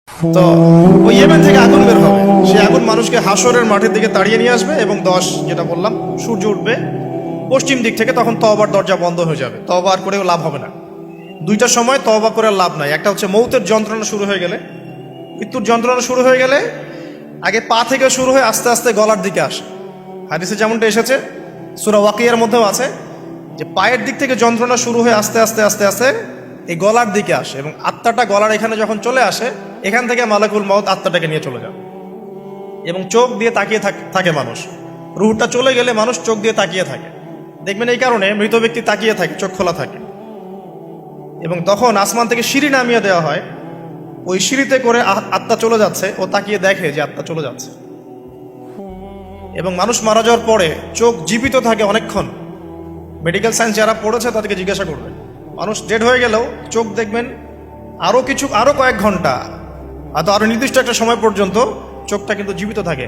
তো ওই ইয়েমেন থেকে আগুন বের হবে, সেই আগুন মানুষকে হাসরের মাঠের দিকে তাড়িয়ে নিয়ে আসবে এবং 10 যেটা বললাম সূর্য উঠবে পশ্চিম দিক থেকে, তখন তওবার দরজা বন্ধ হয়ে যাবে, তওবা আর করেও লাভ হবে না। দুইটা সময় তওবা করে লাভ নাই। একটা হচ্ছে মৌতের যন্ত্রণা শুরু হয়ে গেলে, মৃত্যুর যন্ত্রণা শুরু হয়ে গেলে আগে পা থেকে শুরু হয়ে আস্তে আস্তে গলার দিকে আসে। হাদিসে যেমনটা এসেছে, সূরা ওয়াকিয়ার মধ্যেও আছে যে পায়ের দিক থেকে যন্ত্রণা শুরু হয়ে আস্তে আস্তে আস্তে আস্তে এই গলার দিকে আসে এবং আত্মাটা গলার এখানে যখন চলে আসে, এখান থেকে মালাকুল মউত আত্মাটাকে নিয়ে চলে যায় এবং চোখ দিয়ে তাকিয়ে থাকে মানুষ। রুহটা চলে গেলে মানুষ চোখ দিয়ে তাকিয়ে থাকে, দেখবেন এই কারণে মৃত ব্যক্তি তাকিয়ে থাকে, চোখ খোলা থাকে। এবং তখন আসমান থেকে সিঁড়ি নামিয়ে দেওয়া হয়, ওই সিঁড়িতে করে আত্মা চলে যাচ্ছে, ও তাকিয়ে দেখে যে আত্মা চলে যাচ্ছে। এবং মানুষ মারা যাওয়ার পরে চোখ জীবিত থাকে অনেকক্ষণ। মেডিকেল সায়েন্স যারা পড়েছে তাদেরকে জিজ্ঞাসা করবে, মানুষ ডেড হয়ে গেলেও চোখ দেখবেন আরো কয়েক ঘন্টা, আরো নির্দিষ্ট একটা সময় পর্যন্ত চোখটা কিন্তু জীবিত থাকে।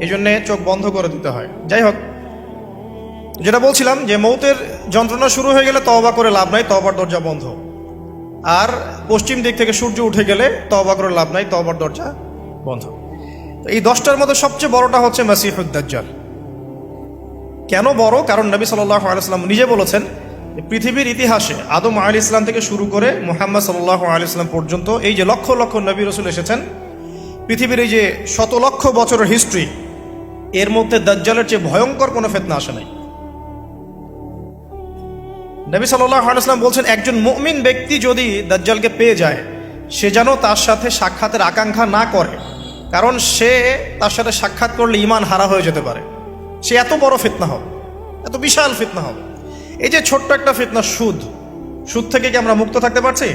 এই জন্যে চোখ বন্ধ করে দিতে হয়। যাই হোক, যেটা বলছিলাম যে মৌতের যন্ত্রণা শুরু হয়ে গেলে তওবা করে লাভ নাই, তওবার দরজা বন্ধ। আর পশ্চিম দিক থেকে সূর্য উঠে গেলে তওবা করে লাভ নাই, তওবার দরজা বন্ধ। তো এই 10টার মধ্যে সবচেয়ে বড়টা হচ্ছে মাসিহুদ দাজ্জাল। কেন বড়? কারণ নবী সাল্লাল্লাহু আলাইহি ওয়াসাল্লাম নিজে বলেছেন পৃথিবীর ইতিহাসে আদম আলাইহিস সালাম থেকে শুরু করে মুহাম্মদ সাল্লাল্লাহু আলাইহি সাল্লাম পর্যন্ত এই যে লক্ষ লক্ষ নবী রাসূল এসেছেন, পৃথিবীর এই যে শত লক্ষ বছরের হিস্ট্রি, এর মধ্যে দাজ্জালের চেয়ে ভয়ঙ্কর কোনো ফিতনা আসে নাই। নবী সাল্লাল্লাহু আলাইহি ওয়াসাল্লাম বলছেন, একজন মুমিন ব্যক্তি যদি দাজ্জালকে পেয়ে যায়, সে যেন তার সাথে সাক্ষাতের আকাঙ্ক্ষা না করে, কারণ সে তার সাথে সাক্ষাৎ করলে ঈমান হারা হয়ে যেতে পারে। সে এত বড় ফিতনা হবে, এত বিশাল ফিতনা হবে। এই যে ছোট্ট একটা ফিতনা সুদ থেকে কি আমরা মুক্ত থাকতে পারছি?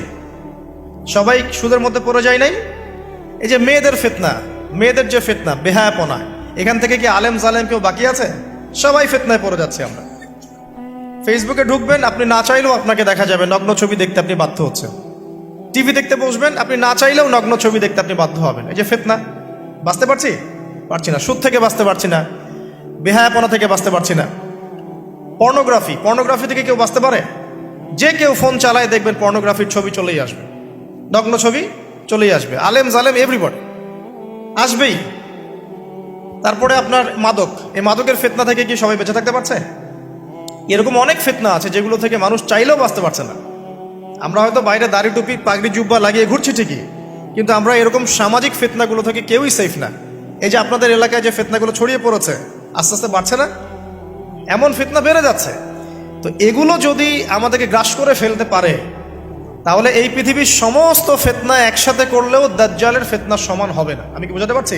সবাই সুদের মধ্যে পড়ে যায় নাই? এই যে মেয়েদের ফিতনা, মেয়েদের যে ফিতনা, বেহায়াপনা, এখান থেকে কি আলেম জালেম কেউ বাকি আছে? সবাই ফিতনায় পড়ে যাচ্ছে আমরা। ফেসবুকে ঢুকবেন, আপনি না চাইলেও আপনাকে দেখা যাবে নগ্ন ছবি দেখতে আপনি বাধ্য হচ্ছেন। টিভি দেখতে বসবেন, আপনি না চাইলেও নগ্ন ছবি দেখতে আপনি বাধ্য হবেন। এই যে ফিতনা, বাঁচতে পারছি না, সুদ থেকে বাঁচতে পারছি না, বেহায়াপনা থেকে বাঁচতে পারছি না। পর্নোগ্রাফি থেকে কেউ বাঁচতে পারে? যে কেউ ফোন চালায় দেখবেন পর্নোগ্রাফির ছবি চলেই আসবে, নগ্ন ছবি চলেই আসবে। আলেম জালেম এভরিবডি আসবেই। তারপরে আপনার মাদক, এই মাদকের ফিতনা থেকে কি সবাই বেঁচে থাকতে পারছে? এরকম অনেক ফিতনা আছে যেগুলো থেকে মানুষ চাইলেও বাঁচতে পারছে না। আমরা হয়তো বাইরে দাড়ি টুপি পাগড়ি জুব্বা লাগিয়ে ঘুরছি ঠিকই, কিন্তু আমরা এরকম সামাজিক ফিতনাগুলো থেকে কেউই সেফ না। এই যে আপনাদের এলাকায় যে ফিতনাগুলো ছড়িয়ে পড়েছে, আস্তে আস্তে বাড়ছে না? এমন ফিতনা বেড়ে যাচ্ছে। তো এগুলো যদি আমাদেরকে গ্রাস করে ফেলতে পারে, তাহলে এই পৃথিবীর সমস্ত ফিতনা একসাথে করলেও দাজ্জালের ফিতনার সমান হবে না। আমি কি বোঝাতে পারছি?